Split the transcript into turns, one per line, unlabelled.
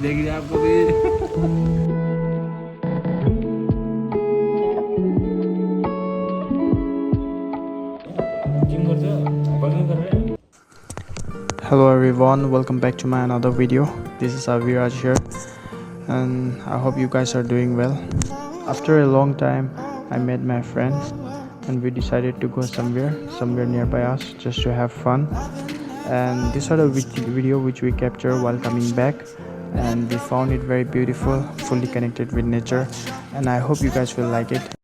देखिए आपको भी
Hello everyone, welcome back to my another video. This is ITS-AVIRAZ here, and I hope you guys are doing well. After a long time, I met my friends and we decided to go somewhere nearby us just to have fun. And these are the video which we captured while coming back, and we found it very beautiful, fully connected with nature, and I hope you guys will like it.